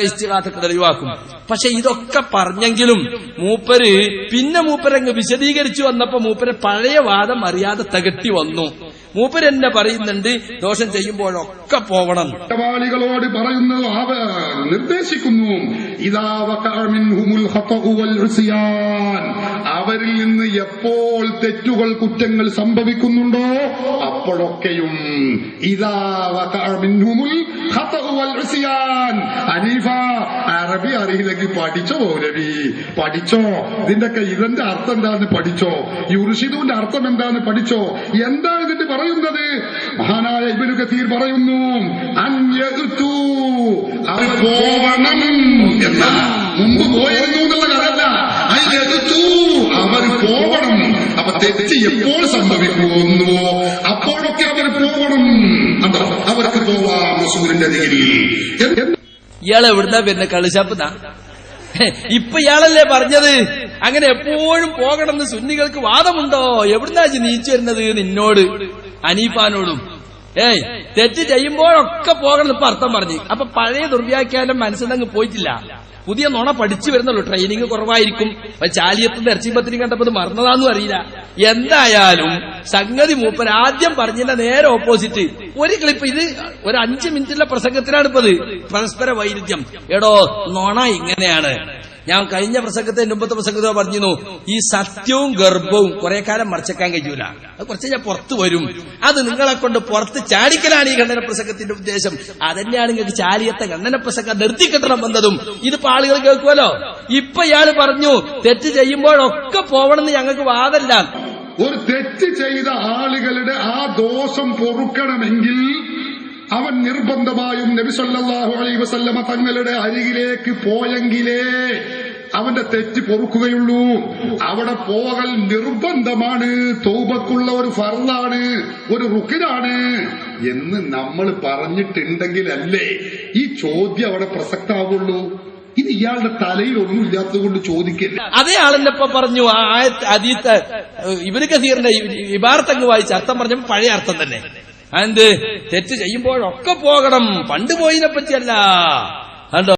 ചിലരൊക്കെ ഇസ്തിഗാസക്ക് തെളിവാക്കും. പക്ഷെ ഇതൊക്കെ പറഞ്ഞെങ്കിലും മൂപ്പരങ്ങ് വിശദീകരിച്ചു വന്നപ്പോ മൂപ്പര് പഴയ വാദം അറിയാതെ തകട്ടി വന്നു. മൂപ്പര് എന്നെ പറയുന്നുണ്ട് ദോഷം ചെയ്യുമ്പോഴൊക്കെ പോകണം. കുറ്റവാളികളോട് പറയുന്നത് നിർദ്ദേശിക്കുന്നു, അവരിൽ നിന്ന് എപ്പോൾ തെറ്റുകൾ കുറ്റങ്ങൾ സംഭവിക്കുന്നുണ്ടോ അപ്പോഴൊക്കെയും ഹനീഫ അറബി അറിയില്ലെങ്കിൽ പഠിച്ചോ മൗലവി, പഠിച്ചോ. ഇതിന്റെയൊക്കെ ഇതിന്റെ അർത്ഥം എന്താന്ന് പഠിച്ചോ, യുർഷിദുവിന്റെ അർത്ഥം എന്താന്ന് പഠിച്ചോ. എന്താണ് ഇതിന്റെ പറയുന്നത്? മഹാനായ ഇബ്നു കസീർ പറയുന്നു, അവർ പോവണം എന്ന മുമ്പ് പോയിരുന്നു എന്നുള്ള കഥയല്ല, അവർ പോവണം. അപ്പൊ തെറ്റ് എപ്പോൾ സംഭവിക്കുന്നുവോ അപ്പോഴൊക്കെ അവർ പോകണം. അതോ അവർക്ക് പോവാം റസൂലിന്റെ അരികിൽ. ഇയാൾ എവിടുന്നാ പിന്നെ കളിശാപ്പുന്ന? ഇപ്പൊ ഇയാളല്ലേ പറഞ്ഞത് അങ്ങനെ എപ്പോഴും പോകണമെന്ന് സുന്നികൾക്ക് വാദമുണ്ടോ? എവിടുന്നാ നീച്ചു വരുന്നത് നിന്നോട് അനീഫാനോടും? തെറ്റ് ചെയ്യുമ്പോഴൊക്കെ പോകണം ഇപ്പൊ അർത്ഥം പറഞ്ഞു. അപ്പൊ പഴയ ദുർവ്യാഖ്യാനം മനസ്സിലങ്ങ് പോയിട്ടില്ല. പുതിയ നുണ പഠിച്ചു വരുന്നുള്ളൂ. ട്രെയിനിങ് കുറവായിരിക്കും. ചാലിയത്തിന്റെ ഇറച്ചിപ്പത്തിനും കണ്ടപ്പോ മറന്നതാന്നും അറിയില്ല. എന്തായാലും സംഗതി മൂപ്പർ ആദ്യം പറഞ്ഞതിന്റെ നേരെ ഓപ്പോസിറ്റ് ഒരു ക്ലിപ്പ്. ഇത് ഒരു 5 മിനിറ്റുള്ള പ്രസംഗത്തിനാണ് ഇപ്പത്. പരസ്പര വൈരുദ്ധ്യം. എടോ നുണ ഇങ്ങനെയാണ്. ഞാൻ കഴിഞ്ഞ പ്രസംഗത്തെ മുമ്പത്തെ പ്രസംഗത്തോ പറഞ്ഞിരുന്നു, ഈ സത്യവും ഗർഭവും കുറെ കാലം മറച്ചേക്കാൻ കഴിയൂല. അത് കുറച്ച് ഞാൻ പുറത്തു വരും. അത് നിങ്ങളെ കൊണ്ട് പുറത്ത് ചാടിക്കലാണ് ഈ ഖണ്ഡന പ്രസംഗത്തിന്റെ ഉദ്ദേശം. അതന്നെയാണ് നിങ്ങൾക്ക് ചാലിയത്തെ ഖണ്ഡന പ്രസംഗം നിർത്തിക്കിട്ടണം എന്നതും. ഇതിപ്പോ ആളുകൾ കേൾക്കുമല്ലോ. ഇപ്പൊ ഇയാള് പറഞ്ഞു തെറ്റ് ചെയ്യുമ്പോഴൊക്കെ പോവണമെന്ന് ഞങ്ങൾക്ക് വാദമല്ല. ഒരു തെറ്റ് ചെയ്ത ആളുകളുടെ ആ ദോഷം പൊറുക്കണമെങ്കിൽ അവൻ നിർബന്ധമായും നബി സല്ലല്ലാഹു അലൈഹി വസല്ലമ തങ്ങളുടെ അരികിലേക്ക് പോയെങ്കിലേ അവന്റെ തെറ്റ് പൊറുക്കുകയുള്ളൂ. അവിടെ പോകൽ നിർബന്ധമാണ്, തൗബക്കുള്ള ഒരു ഫർളാണ്, ഒരു റുക്നാണ് എന്ന് നമ്മൾ പറഞ്ഞിട്ടുണ്ടെങ്കിലല്ലേ ഈ ചോദ്യം അവിടെ പ്രസക്തമാവുള്ളൂ. ഇത് ഇയാളുടെ തലയിൽ ഒന്നും ഇല്ലാത്തത് കൊണ്ട് ചോദിക്കില്ല. അതേ ആളെന്നെ ഇപ്പൊ പറഞ്ഞു ഇബ്നു കസീറിന്റെ ഇബാറത്തങ്ങ് വായിച്ച അർത്ഥം പറഞ്ഞപ്പോൾ പഴയ അർത്ഥം തന്നെ. എന്ത് തെറ്റ് ചെയ്യുമ്പോഴൊക്കെ പോകണം, പണ്ട് പോയിനെ പറ്റിയല്ല.